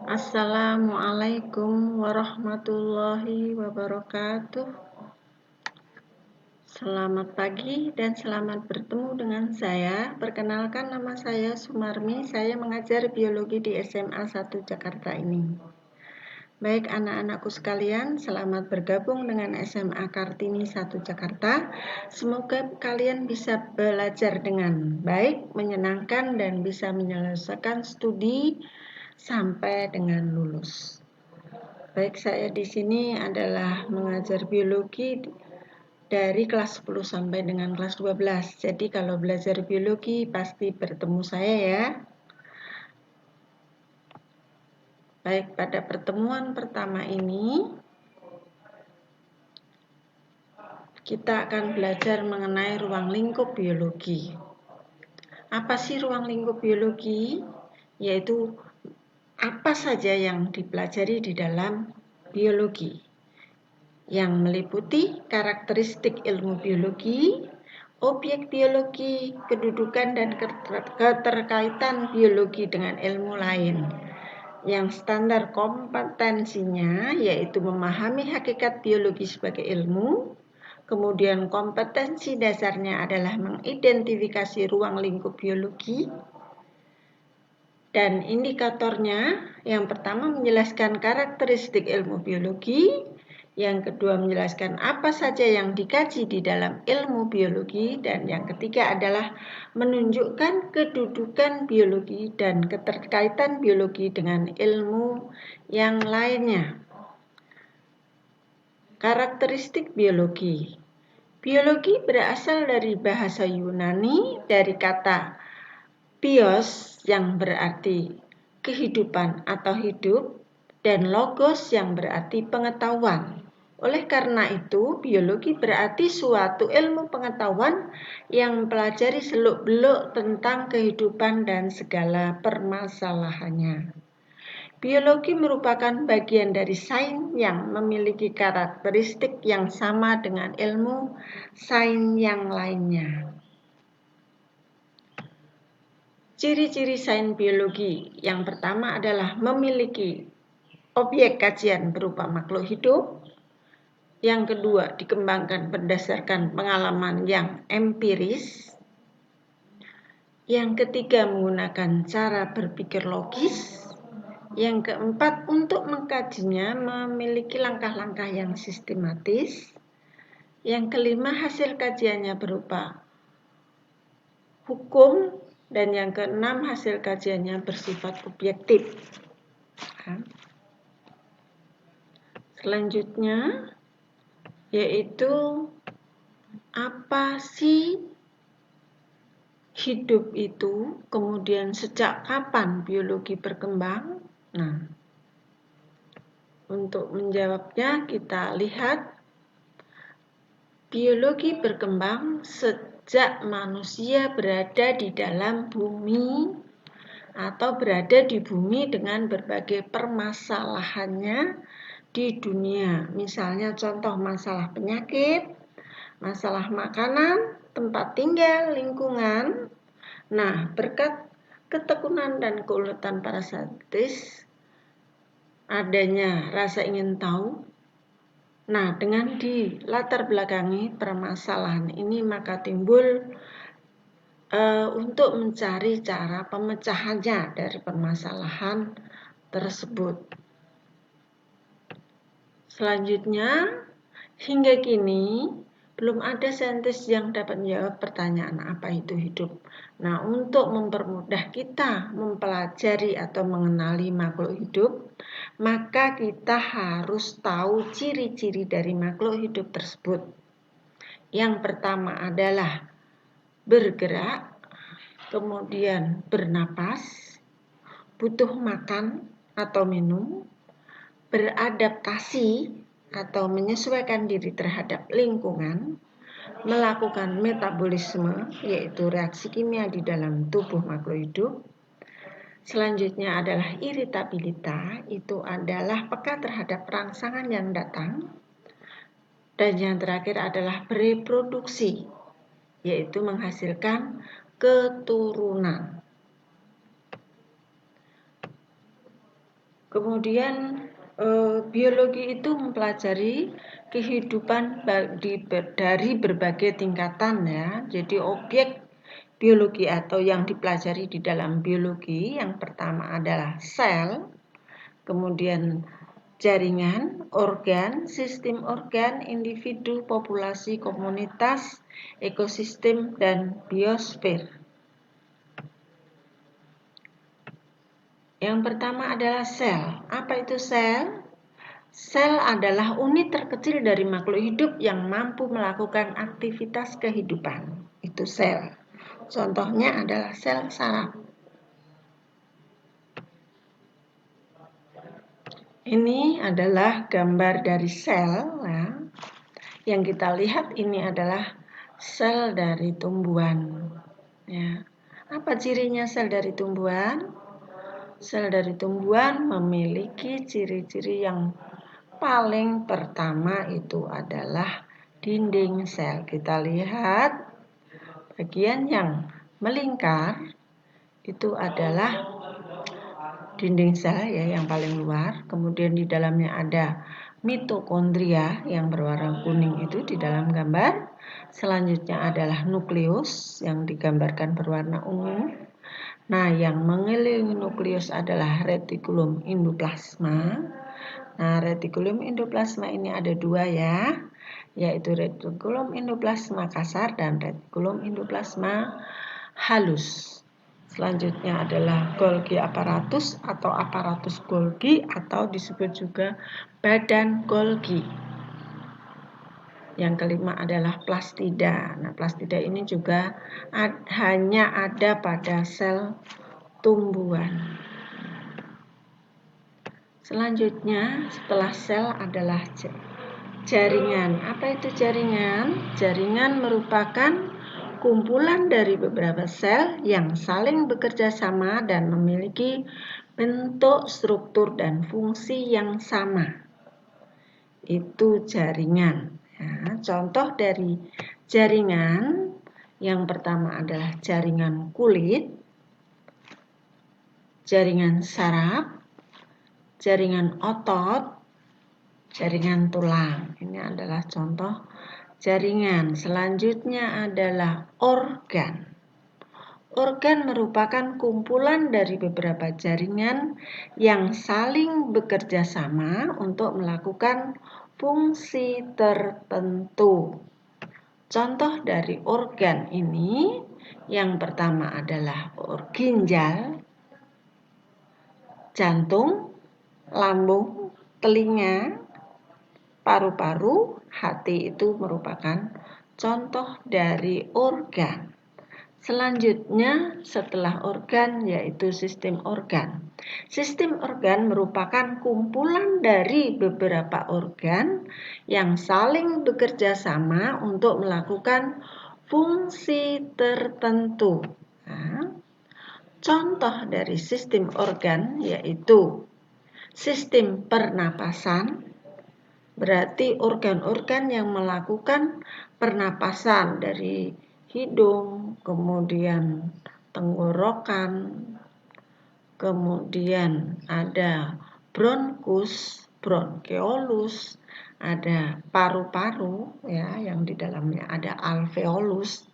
Assalamualaikum warahmatullahi wabarakatuh. Selamat pagi dan selamat bertemu dengan saya. Perkenalkan, nama saya Sumarmi. Saya mengajar biologi di SMA 1 Jakarta ini. Baik anak-anakku sekalian, selamat bergabung dengan SMA Kartini 1 Jakarta. Semoga kalian bisa belajar dengan baik, menyenangkan, dan bisa menyelesaikan studi sampai dengan lulus. Baik, saya di sini adalah mengajar biologi dari kelas 10 sampai dengan kelas 12. Jadi kalau belajar biologi pasti bertemu saya ya. Baik, pada pertemuan pertama ini kita akan belajar mengenai ruang lingkup biologi. Apa sih ruang lingkup biologi? Yaitu apa saja yang dipelajari di dalam biologi, yang meliputi karakteristik ilmu biologi, objek biologi, kedudukan dan keterkaitan biologi dengan ilmu lain. Yang standar kompetensinya yaitu memahami hakikat biologi sebagai ilmu. Kemudian kompetensi dasarnya adalah mengidentifikasi ruang lingkup biologi. Dan indikatornya, yang pertama menjelaskan karakteristik ilmu biologi, yang kedua menjelaskan apa saja yang dikaji di dalam ilmu biologi, dan yang ketiga adalah menunjukkan kedudukan biologi dan keterkaitan biologi dengan ilmu yang lainnya. Karakteristik biologi. Biologi berasal dari bahasa Yunani dari kata bios yang berarti kehidupan atau hidup, dan logos yang berarti pengetahuan. Oleh karena itu, biologi berarti suatu ilmu pengetahuan yang mempelajari seluk-beluk tentang kehidupan dan segala permasalahannya. Biologi merupakan bagian dari sains yang memiliki karakteristik yang sama dengan ilmu sains yang lainnya. Ciri-ciri sains biologi yang pertama adalah memiliki objek kajian berupa makhluk hidup. Yang kedua, dikembangkan berdasarkan pengalaman yang empiris. Yang ketiga, menggunakan cara berpikir logis. Yang keempat, untuk mengkajinya memiliki langkah-langkah yang sistematis. Yang kelima, hasil kajiannya berupa hukum. Dan yang keenam, hasil kajiannya bersifat objektif. Selanjutnya, yaitu apa sih hidup itu, kemudian sejak kapan biologi berkembang. Nah, untuk menjawabnya kita lihat biologi berkembang sejak manusia berada di dalam bumi atau berada di bumi dengan berbagai permasalahannya di dunia. Misalnya contoh masalah penyakit, masalah makanan, tempat tinggal, lingkungan. Nah, berkat ketekunan dan keuletan para saintis, adanya rasa ingin tahu. Nah, dengan dilatar belakangi permasalahan ini, maka timbul untuk mencari cara pemecahannya dari permasalahan tersebut. Selanjutnya, hingga kini belum ada saintis yang dapat menjawab pertanyaan apa itu hidup. Nah, untuk mempermudah kita mempelajari atau mengenali makhluk hidup, maka kita harus tahu ciri-ciri dari makhluk hidup tersebut. Yang pertama adalah bergerak, kemudian bernapas, butuh makan atau minum, beradaptasi atau menyesuaikan diri terhadap lingkungan, melakukan metabolisme yaitu reaksi kimia di dalam tubuh makhluk hidup. Selanjutnya adalah iritabilitas, itu adalah peka terhadap rangsangan yang datang. Dan yang terakhir adalah bereproduksi, yaitu menghasilkan keturunan. Kemudian biologi itu mempelajari kehidupan dari berbagai tingkatan ya. Jadi objek biologi atau yang dipelajari di dalam biologi yang pertama adalah sel, kemudian jaringan, organ, sistem organ, individu, populasi, komunitas, ekosistem, dan biosfer. Yang pertama adalah sel. Apa itu sel? Sel adalah unit terkecil dari makhluk hidup yang mampu melakukan aktivitas kehidupan. Itu sel. Contohnya adalah sel saraf. Ini adalah gambar dari sel ya. Yang kita lihat ini adalah sel dari tumbuhan. Ya. Apa cirinya sel dari tumbuhan? Sel dari tumbuhan memiliki ciri-ciri yang paling pertama itu adalah dinding sel. Kita lihat bagian yang melingkar itu adalah dinding sel ya yang paling luar. Kemudian di dalamnya ada mitokondria yang berwarna kuning itu di dalam gambar. Selanjutnya adalah nukleus yang digambarkan berwarna ungu. Nah, yang mengelilingi nukleus adalah retikulum endoplasma. Nah, retikulum endoplasma ini ada dua ya, yaitu retikulum endoplasma kasar dan retikulum endoplasma halus. Selanjutnya adalah Golgi apparatus atau aparatus Golgi atau disebut juga badan Golgi. Yang kelima adalah plastida. Nah, plastida ini juga hanya ada pada sel tumbuhan. Selanjutnya setelah sel adalah jaringan. Apa itu jaringan? Jaringan merupakan kumpulan dari beberapa sel yang saling bekerja sama dan memiliki bentuk, struktur, dan fungsi yang sama. Itu jaringan. Ya, contoh dari jaringan yang pertama adalah jaringan kulit, jaringan saraf, jaringan otot, jaringan tulang. Ini adalah contoh jaringan. Selanjutnya adalah organ. Organ merupakan kumpulan dari beberapa jaringan yang saling bekerja sama untuk melakukan fungsi tertentu. Contoh dari organ ini yang pertama adalah ginjal, jantung, lambung, telinga, paru-paru, hati itu merupakan contoh dari organ. Selanjutnya setelah organ yaitu sistem organ. Sistem organ merupakan kumpulan dari beberapa organ yang saling bekerja sama untuk melakukan fungsi tertentu. Nah, contoh dari sistem organ yaitu sistem pernapasan, berarti organ-organ yang melakukan pernapasan dari hidung, kemudian tenggorokan, kemudian ada bronkus, bronkeolus, ada paru-paru ya yang di dalamnya ada alveolus.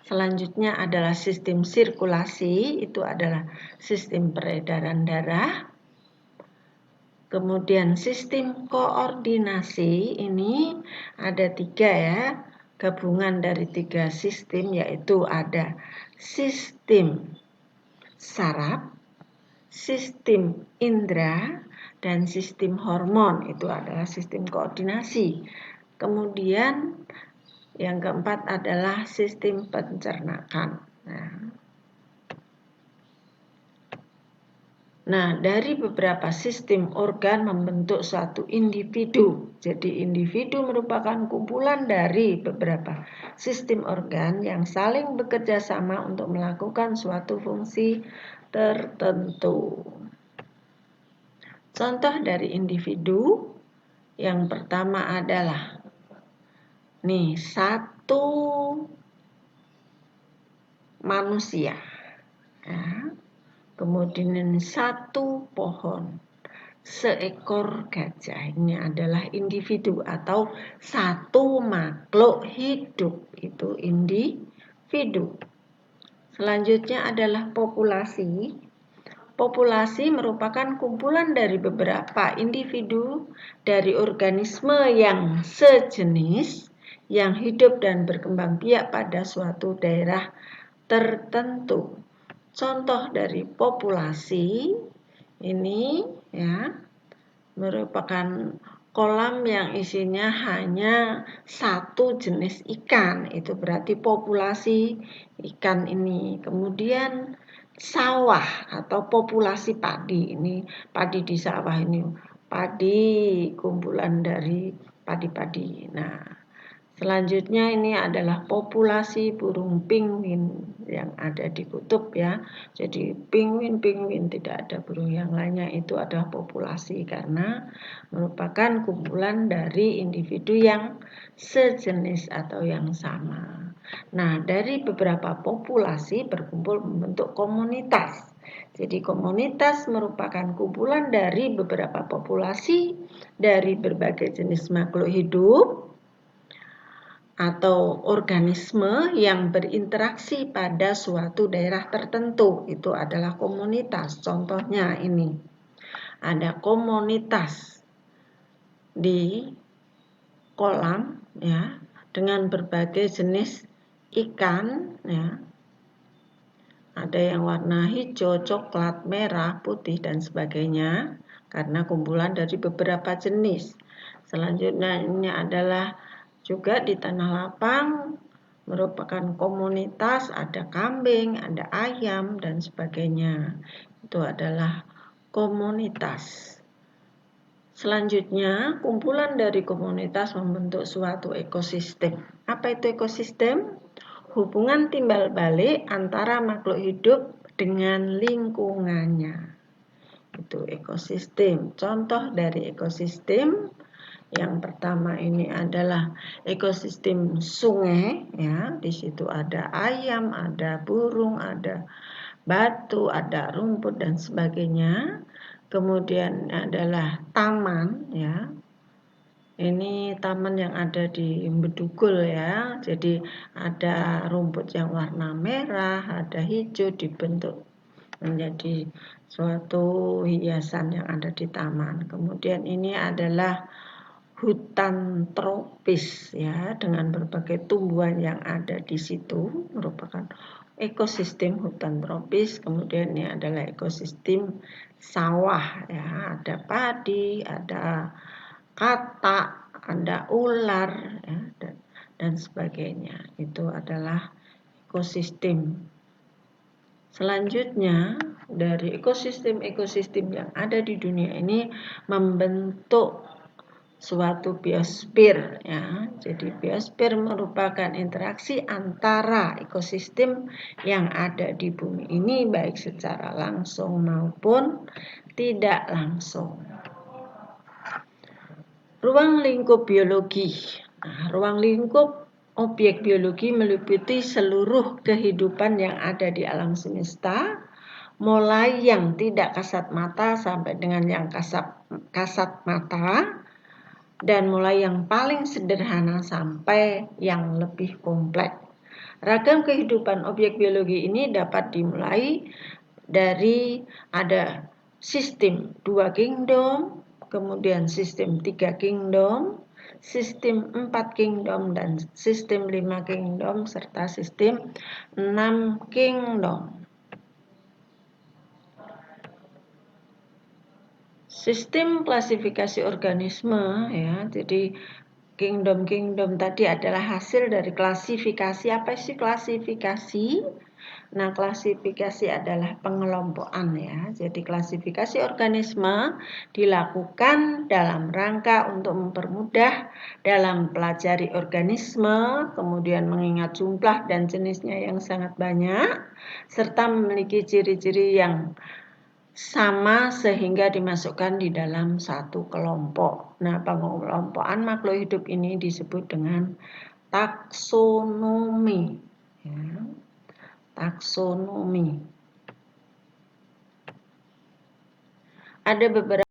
Selanjutnya adalah sistem sirkulasi, itu adalah sistem peredaran darah. Kemudian sistem koordinasi ini ada 3 ya, gabungan dari 3 sistem yaitu ada sistem saraf, sistem indera, dan sistem hormon, itu adalah sistem koordinasi. Kemudian yang keempat adalah sistem pencernaan. Nah, dari beberapa sistem organ membentuk suatu individu. Jadi individu merupakan kumpulan dari beberapa sistem organ yang saling bekerja sama untuk melakukan suatu fungsi tertentu. Contoh dari individu yang pertama adalah satu manusia. Ya. Kemudian satu pohon. seekor gajah. Ini adalah individu atau satu makhluk hidup, itu individu. Selanjutnya adalah populasi. Populasi merupakan kumpulan dari beberapa individu dari organisme yang sejenis yang hidup dan berkembang biak pada suatu daerah tertentu. Contoh dari populasi ini ya merupakan kolam yang isinya hanya satu jenis ikan, itu berarti populasi ikan ini. Kemudian sawah atau populasi padi, ini padi di sawah ini, padi kumpulan dari padi-padi. Nah, selanjutnya ini adalah populasi burung penguin yang ada di kutub ya. Jadi penguin tidak ada burung yang lainnya, itu adalah populasi karena merupakan kumpulan dari individu yang sejenis atau yang sama. Nah, dari beberapa populasi berkumpul membentuk komunitas. Jadi komunitas merupakan kumpulan dari beberapa populasi dari berbagai jenis makhluk hidup atau organisme yang berinteraksi pada suatu daerah tertentu. Itu adalah komunitas. Contohnya ini, ada komunitas di kolam ya dengan berbagai jenis ikan ya. Ada yang warna hijau, coklat, merah, putih dan sebagainya karena kumpulan dari beberapa jenis. Selanjutnya ini adalah juga di tanah lapang merupakan komunitas, ada kambing, ada ayam dan sebagainya. Itu adalah komunitas. Selanjutnya, kumpulan dari komunitas membentuk suatu ekosistem. Apa itu ekosistem? Hubungan timbal balik antara makhluk hidup dengan lingkungannya. Itu ekosistem. Contoh dari ekosistem yang pertama ini adalah ekosistem sungai ya. Di situ ada ayam, ada burung, ada batu, ada rumput dan sebagainya. Kemudian adalah taman ya. Ini taman yang ada di Bedugul ya. Jadi ada rumput yang warna merah, ada hijau dibentuk menjadi suatu hiasan yang ada di taman. Kemudian ini adalah hutan tropis ya dengan berbagai tumbuhan yang ada di situ merupakan ekosistem hutan tropis. Kemudian ini adalah ekosistem sawah ya, ada padi, ada katak, ada ular ya, dan sebagainya. Itu adalah ekosistem. Selanjutnya dari ekosistem-ekosistem yang ada di dunia ini membentuk suatu biosfer ya. Jadi biosfer merupakan interaksi antara ekosistem yang ada di bumi ini baik secara langsung maupun tidak langsung. Ruang lingkup biologi. Nah, ruang lingkup objek biologi meliputi seluruh kehidupan yang ada di alam semesta, mulai yang tidak kasat mata sampai dengan yang kasat mata, dan mulai yang paling sederhana sampai yang lebih kompleks. Ragam kehidupan objek biologi ini dapat dimulai dari ada sistem 2 kingdom, kemudian sistem 3 kingdom, sistem 4 kingdom, dan sistem 5 kingdom, serta sistem 6 kingdom. Sistem klasifikasi organisme ya, jadi kingdom tadi adalah hasil dari klasifikasi. Apa sih klasifikasi? Nah, klasifikasi adalah pengelompokan ya. Jadi klasifikasi organisme dilakukan dalam rangka untuk mempermudah dalam pelajari organisme, kemudian mengingat jumlah dan jenisnya yang sangat banyak, serta memiliki ciri-ciri yang sama sehingga dimasukkan di dalam satu kelompok. Nah, pengelompokan makhluk hidup ini disebut dengan taksonomi. Ya. Taksonomi. Ada beberapa